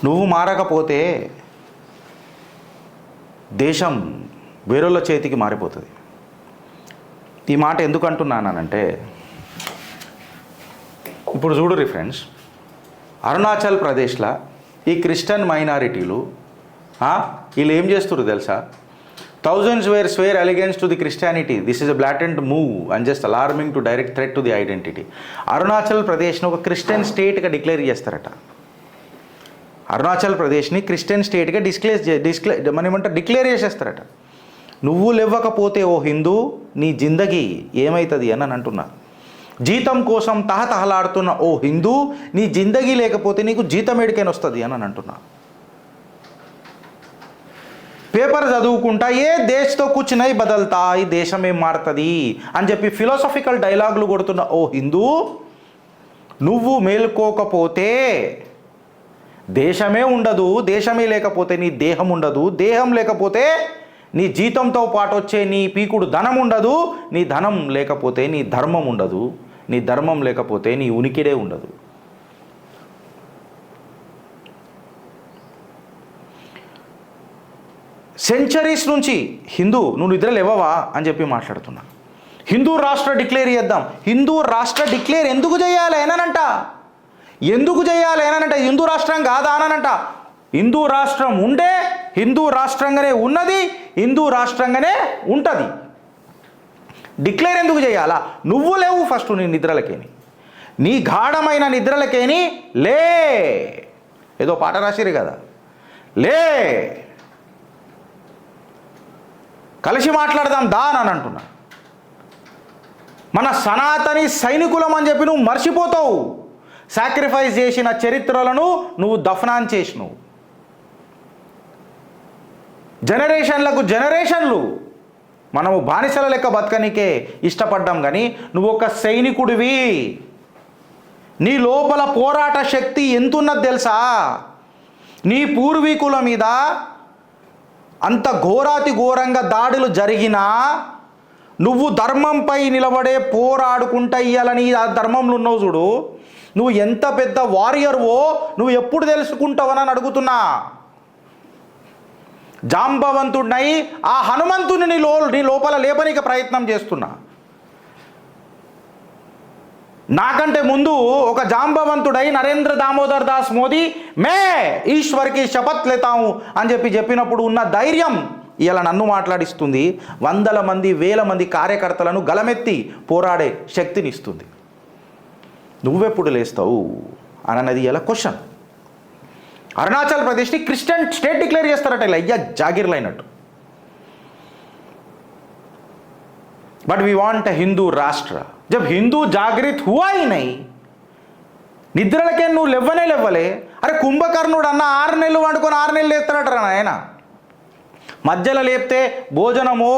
నువ్వు మారకపోతే దేశం వేరేళ్ళ చేతికి మారిపోతుంది. ఈ మాట ఎందుకు అంటున్నానంటే, ఇప్పుడు చూడుర్రి ఫ్రెండ్స్, అరుణాచల్ ప్రదేశ్లో ఈ క్రిస్టియన్ మైనారిటీలు వీళ్ళు ఏం చేస్తున్నారు తెలుసా? Thousands swear allegiance to the Christianity. This is a blatant move and just alarming to direct threat to the identity. Arunachal ప్రదేశ్ను ఒక క్రిస్టియన్ స్టేట్గా డిక్లేర్ చేస్తారట. అరుణాచల్ ప్రదేశ్ని క్రిస్టియన్ స్టేట్గా డిక్లేర్ చేసేస్తారట. నువ్వు లేవ్వకపోతే ఓ హిందూ, నీ జిందగీ ఏమవుతుంది అని అంటున్నా. జీతం కోసం తహతహలాడుతున్న ఓ హిందూ, నీ జిందగీ లేకపోతే నీకు జీతం ఎడికైనా వస్తుంది అని అంటున్నా. పేపర్ చదువుకుంటా ఏ దేశతో కూర్చున్నాయి బదల్తా, ఈ దేశం ఏం మారుతుంది అని చెప్పి ఫిలాసఫికల్ డైలాగులు కొడుతున్న ఓ హిందూ, నువ్వు మేలుకోకపోతే దేశమే ఉండదు, దేశమే లేకపోతే నీ దేహం ఉండదు, దేహం లేకపోతే నీ జీతంతో పాటు వచ్చే నీ పీకుడు ధనం ఉండదు, నీ ధనం లేకపోతే నీ ధర్మం ఉండదు, నీ ధర్మం లేకపోతే నీ ఉనికిడే ఉండదు. సెంచరీస్ నుంచి హిందూ నువ్వు నిద్ర లేవవా అని చెప్పి మాట్లాడుతున్నా. హిందూ రాష్ట్ర డిక్లేర్ చేద్దాం. హిందూ రాష్ట్ర డిక్లేర్ ఎందుకు చేయాలి అనంట? ఎందుకు చేయాలి అనంట? హిందూ రాష్ట్రం కాదా అనంట? హిందూ రాష్ట్రం ఉండే, హిందూ రాష్ట్రంగానే ఉన్నది, హిందూ రాష్ట్రంగానే ఉంటుంది. డిక్లేర్ ఎందుకు చేయాలా? నువ్వు లేవు ఫస్ట్ నీ నిద్రలకేని, నీ గాఢమైన నిద్రలకేని లే. ఏదో పాట రాసిరు కదా, లే కలిసి మాట్లాడదాం దా అని అంటున్నా. మన సనాతని సైనికులం అని చెప్పి నువ్వు మర్చిపోతావు. సాక్రిఫైస్ చేసిన చరిత్రలను నువ్వు దఫనాన్ చేసినావు. జనరేషన్లకు జనరేషన్లు మనము బానిసల లెక్క బతకనికే ఇష్టపడ్డాం, కానీ నువ్వు ఒక సైనికుడివి. నీ లోపల పోరాట శక్తి ఎంతున్నది తెలుసా? నీ పూర్వీకుల మీద అంత ఘోరాతి ఘోరంగా దాడులు జరిగినా నువ్వు ధర్మంపై నిలబడే పోరాడుకుంటా ఇయ్యాలని ఆ ధర్మంలో ఉన్నావు చూడు. నువ్వు ఎంత పెద్ద వారియర్వో నువ్వు ఎప్పుడు తెలుసుకుంటావని అడుగుతున్నా. జాంబవంతుడినై ఆ హనుమంతుని నీ లోపల లేపనీకి ప్రయత్నం చేస్తున్నా. నాకంటే ముందు ఒక జాంబవంతుడై నరేంద్ర దామోదర్ దాస్ మోదీ మే ఈశ్వర్కి శపథ్ లేతాము అని చెప్పినప్పుడు ఉన్న ధైర్యం ఇలా నన్ను మాట్లాడిస్తుంది. వందల మంది వేల మంది కార్యకర్తలను గలమెత్తి పోరాడే శక్తిని ఇస్తుంది. నువ్వెప్పుడు లేస్తావు అన్నది ఇలా క్వశ్చన్. అరుణాచల్ ప్రదేశ్ని క్రిస్టియన్ స్టేట్ డిక్లేర్ చేస్తారట ఇలా అయ్యా జాగిర్లు అయినట్టు. But we want a Hindu rashtra. जब हिंदू जागृत हुआ ही नहीं, నిద్రలకే నువ్వు లేవలే. అరే కుంభకర్ణుడు అన్న 6 నెలలు వండుకొని 6 నెలలు లేస్తాడట ఆయన. మధ్యలో లేపితే భోజనమో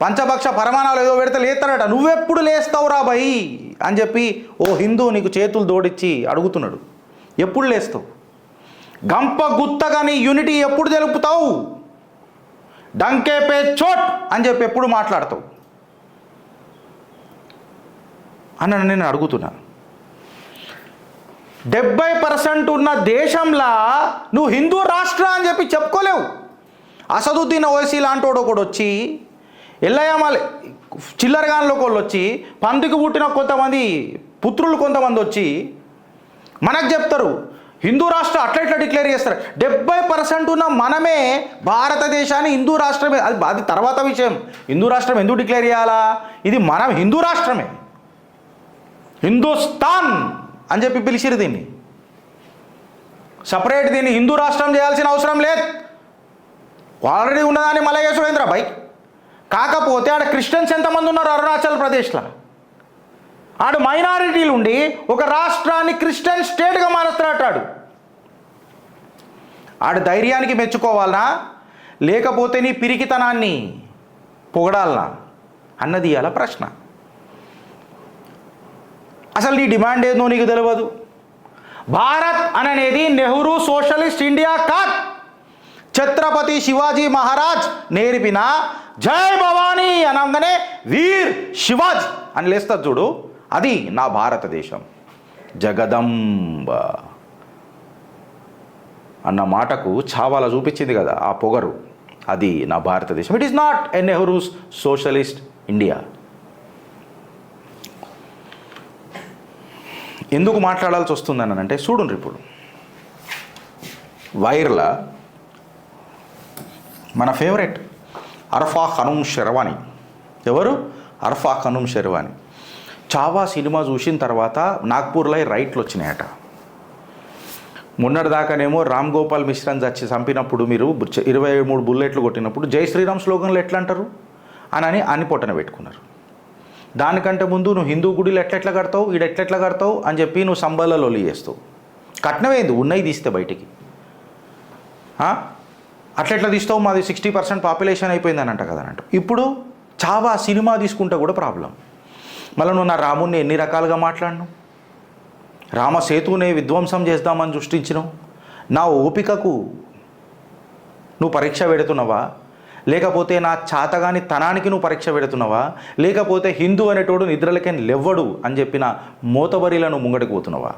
పంచభక్ష పరమాణాలు ఏదో పెడితే లేస్తాడట. నువ్వెప్పుడు లేస్తావురా భయ్ అని చెప్పి ఓ హిందూ నీకు చేతులు దోడిచ్చి అడుగుతున్నాడు. ఎప్పుడు లేస్తావు? గంప గుత్తగా నీ యూనిటీ ఎప్పుడు తెలుపుతావు? డంకే పే చోట్ అని చెప్పి ఎప్పుడు మాట్లాడతావు అని నేను అడుగుతున్నా. 70% ఉన్న దేశంలో నువ్వు హిందూ రాష్ట్ర అని చెప్పి చెప్పుకోలేవు. అసదుద్దీన్ ఓవైసీ లాంటి వాడు ఒకడు వచ్చి, ఎల్లయ్యమాల చిల్లరగాన్లోకి వాళ్ళు వచ్చి, పందికి పుట్టిన కొంతమంది పుత్రులు కొంతమంది వచ్చి మనకు చెప్తారు హిందూ రాష్ట్రం అట్లా డిక్లేర్ చేస్తారు. 70% ఉన్న మనమే భారతదేశాన్ని హిందూ రాష్ట్రమే, అది తర్వాత విషయం. హిందూ రాష్ట్రం ఎందుకు డిక్లేర్ చేయాలా? ఇది మనం హిందూ రాష్ట్రమే, హిందుస్థాన్ అని చెప్పి పిలిచిరు దీన్ని. సపరేట్ దీన్ని హిందూ రాష్ట్రం చేయాల్సిన అవసరం లేదు. ఆల్రెడీ ఉన్నదాన్ని మలయ సురేంద్ర భాయ్. కాకపోతే ఆడ క్రిస్టియన్స్ ఎంతమంది ఉన్నారు అరుణాచల్ ప్రదేశ్లో? ఆడు మైనారిటీలు ఉండి ఒక రాష్ట్రాన్ని క్రిస్టియన్ స్టేట్గా మారుస్తాడు. ఆడు ధైర్యానికి మెచ్చుకోవాలనా లేకపోతే నీ పిరికితనాన్ని పొగడాలనా అన్నది అలా ప్రశ్న. అసలు నీ డిమాండ్ ఏందో నీకు తెలియదు. భారత్ అనేది నెహ్రూ సోషలిస్ట్ ఇండియా కాదు, ఛత్రపతి శివాజీ మహారాజ్ నేర్పిన జై భవానీ అనగానే వీర్ శివాజీ అని లేస్తుంది చూడు, అది నా భారతదేశం. జగదంబ అన్న మాటకు చావాలా చూపించింది కదా ఆ పొగరు. అది నా భారతదేశం. It is not a Nehru's socialist India. ఎందుకు మాట్లాడాల్సి వస్తుందని అంటే చూడండి, ఇప్పుడు వైర్ల మన ఫేవరెట్ అర్ఫా ఖనూమ్ షెర్వానీ. ఎవరు? అర్ఫా ఖనూమ్ షెర్వానీ. చావా సినిమా చూసిన తర్వాత నాగ్పూర్లో రైట్లు వచ్చినాయట. మొన్నటిదాకానేమో రామ్ గోపాల్ మిశ్రాని చంపినప్పుడు మీరు 23 బుల్లెట్లు కొట్టినప్పుడు జై శ్రీరామ్ స్లోగన్లు ఎట్లా అంటారు అని పొట్టన పెట్టుకున్నారు. దానికంటే ముందు నువ్వు హిందూ గుడిలో ఎట్లెట్లా కడతావు, ఎట్లెట్లా కడతావు అని చెప్పి నువ్వు సంబల్లో చేస్తావు. కట్నమేంది ఉన్నవి తీస్తే బయటికి అట్లెట్లా తీస్తావు, మాది 60% పాపులేషన్ అయిపోయిందని అంట కదా అంట. ఇప్పుడు చావా సినిమా తీసుకుంటే కూడా ప్రాబ్లం. మళ్ళీ నువ్వు నా రాముణ్ణి ఎన్ని రకాలుగా మాట్లాడినావు, రామసేతునే విధ్వంసం చేద్దామని సృష్టించినావు. నా ఓపికకు నువ్వు పరీక్ష పెడుతున్నావా, లేకపోతే నా చాతగాని తనానికి నువ్వు పరీక్ష పెడుతున్నావా, లేకపోతే హిందూ అనేటోడు నిద్రలకే లెవ్వడు అని చెప్పిన మోతబరిలను ముంగడికి పోతున్నావా?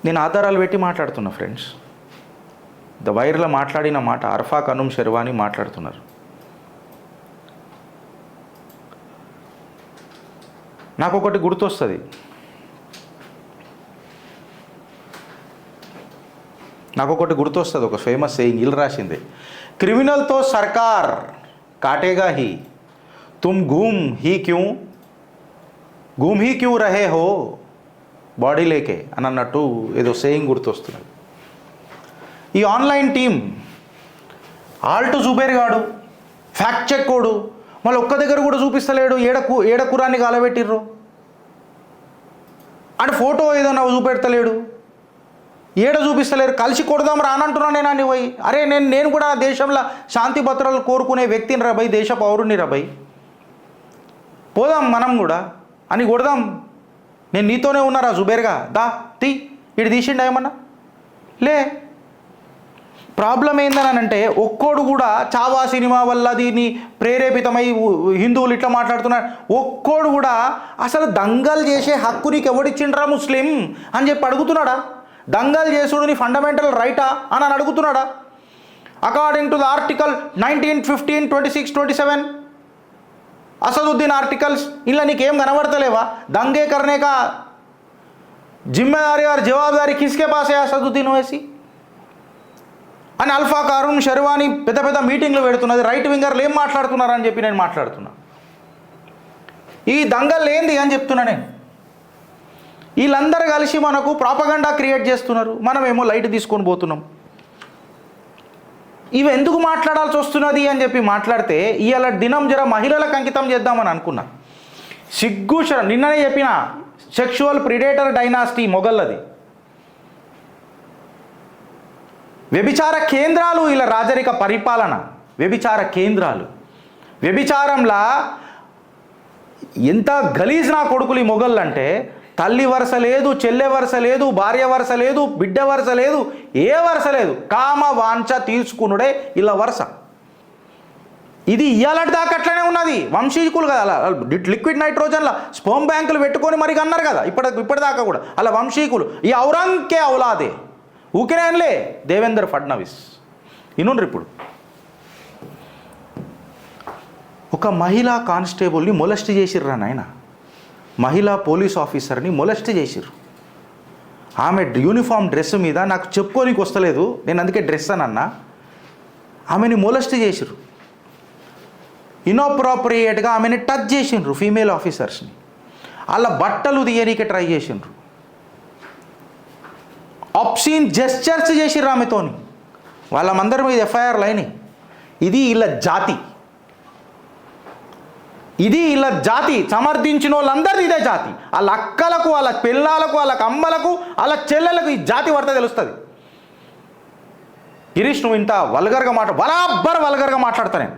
నేను ఆధారాలు పెట్టి మాట్లాడుతున్నా ఫ్రెండ్స్. ద వైర్లో మాట్లాడిన మాట అర్ఫా ఖనూమ్ షెర్వానీ మాట్లాడుతున్నారు. నాకు ఒకటి గుర్తొస్తుంది. ఒక ఫేమస్ సేయింగ్ ఇల్లు రాసింది. క్రిమినల్తో సర్కార్ కాటేగా హీ, తుమ్ घूम ही क्यों रहे हो బాడీ లేకే అని అన్నట్టు ఏదో సేయింగ్ గుర్తొస్తున్నది. ఈ ఆన్లైన్ టీం ఆల్టు జుబేర్ గాడు, ఫ్యాక్ట్ చెక్ కోడు, మళ్ళీ ఒక్క దగ్గర కూడా చూపిస్తలేడు. ఏడ కురాన్ని కాలబెట్టిర్రు అంటే ఫోటో ఏదన్నా చూపెడతలేడు, ఏడ చూపిస్తలేరు. కలిసి కొడదాం రానంటున్నాను నేను అని పోయి. అరే నేను కూడా దేశంలో శాంతి భద్రతలు కోరుకునే వ్యక్తిని రాబోయ్, దేశ పౌరుని రాబోయ్, పోదాం మనం కూడా అని కొడదాం. నేను నీతోనే ఉన్నారా జుబేర్గా, దా తీ, ఇటు తీసిండా ఏమన్నా లే. ప్రాబ్లం ఏందని అంటే ఒక్కోడు కూడా చావా సినిమా వల్ల దీన్ని ప్రేరేపితమై హిందువులు ఇట్లా మాట్లాడుతున్నారు. ఒక్కోడు కూడా అసలు దంగల్ చేసే హక్కు నీకు ఎవడిచ్చిండ్రా ముస్లిం అని చెప్పి అడుగుతున్నాడా? దంగల్ చేసుడు నీ ఫండమెంటల్ రైటా అని అడుగుతున్నాడా? According to the article 19, 15, 26, 27 Asaduddin articles, ఇలా నీకేం కనబడతలేవా? दंगे करने का जिम्मेदारी और जवाबदारी किसके पास है असदुद्दीन ओवैसी అని అల్ఫా ఖనూమ్ షెర్వానీ పెద్ద పెద్ద మీటింగ్లు పెడుతున్నది. రైట్ వింగర్లు ఏం మాట్లాడుతున్నారని చెప్పి నేను మాట్లాడుతున్నా. ఈ దంగల్ ఏంది అని చెప్తున్నా నేను. వీళ్ళందరూ కలిసి మనకు ప్రాపగండా క్రియేట్ చేస్తున్నారు, మనమేమో లైట్ తీసుకొని పోతున్నాం. ఇవి ఎందుకు మాట్లాడాల్సి వస్తున్నది అని చెప్పి మాట్లాడితే ఇవాళ దినం జర మహిళలకు అంకితం చేద్దామని అనుకున్నా. నిన్ననే చెప్పిన సెక్షువల్ ప్రిడేటర్ డైనాసిటీ మొఘల్లది. వ్యభిచార కేంద్రాలు ఇలా రాజరిక పరిపాలన, వ్యభిచార కేంద్రాలు, వ్యభిచారంలా ఎంత గలీజ్ నా కొడుకులు ఈ మొఘళ్ళు అంటే తల్లి వరుస లేదు, చెల్లె వరుస లేదు, భార్య వరుస లేదు, బిడ్డ వరుస లేదు, ఏ వరుస లేదు, కామ వాంఛ తీర్చుకునుడే ఇలా వరుస. ఇది ఇయ్యాలంటే దాకా అట్లనే ఉన్నది. వంశీకులు కదా, అలా లిక్విడ్ నైట్రోజన్ల స్పోమ్ బ్యాంకులు పెట్టుకొని మరి అన్నారు కదా ఇప్పటిదాకా కూడా అలా వంశీకులు. ఈ ఔరంగే ఔలాదే ఊకినేనులే దేవేంద్ర ఫడ్నవీస్. ఇనుండ్రి ఇప్పుడు ఒక మహిళా కానిస్టేబుల్ని మొలెస్ట్ చేసిర్రా నాయన, మహిళా పోలీస్ ఆఫీసర్ని మొలెస్ట్ చేసిర్రు. ఆమె యూనిఫామ్ డ్రెస్ మీద నాకు చెప్పుకోనికి వస్తలేదు, నేను అందుకే డ్రెస్ అని అన్నా, ఆమెని మొలెస్ట్ చేసిర్రు. ఇన్అప్రాప్రియేట్గా ఆమెని టచ్ చేసిండ్రు ఫీమేల్ ఆఫీసర్స్ని. వాళ్ళ బట్టలు తీయనీకి ట్రై చేసిండ్రు. ఆప్సీన్ జెస్చర్స్ చేసిర్రు ఆమెతోని. వాళ్ళందరి మీద ఎఫ్ఐఆర్లు అయినాయి. ఇది ఇలా జాతి, ఇది ఇలా జాతి. సమర్థించిన వాళ్ళందరిది ఇదే జాతి. వాళ్ళ అక్కలకు, వాళ్ళ పిల్లలకు, వాళ్ళ అమ్మలకు, వాళ్ళ చెల్లెలకు ఈ జాతి వార్త తెలుస్తుంది. గిరీష్ నువ్వు ఇంత వల్గర్గా వల్గర్గా మాట్లాడతా. నేను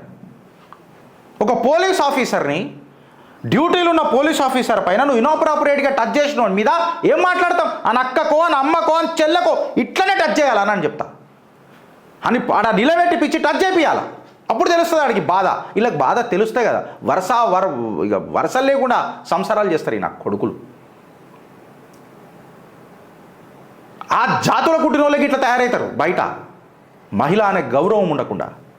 ఒక పోలీస్ ఆఫీసర్ని, డ్యూటీలో ఉన్న పోలీస్ ఆఫీసర్ పైన నువ్వు ఇన్అప్రాపరేట్గా టచ్ చేసిన మీద ఏం మాట్లాడతాం? అని అక్కకో, అని అమ్మకో, అని చెల్లెకో ఇట్లనే టచ్ చేయాలని చెప్తా అని ఆడ నిలబెట్టి పిచ్చి టచ్ చేపియాలా. అప్పుడు తెలుస్తుంది ఆడికి బాధ. వీళ్ళకి బాధ తెలుస్తాయి కదా. ఇక వరుసలు లేకుండా సంసారాలు చేస్తారు ఈ నా కొడుకులు. ఆ జాతుల పుట్టిన వాళ్ళకి ఇట్లా తయారవుతారు బయట మహిళ అనే గౌరవం ఉండకుండా.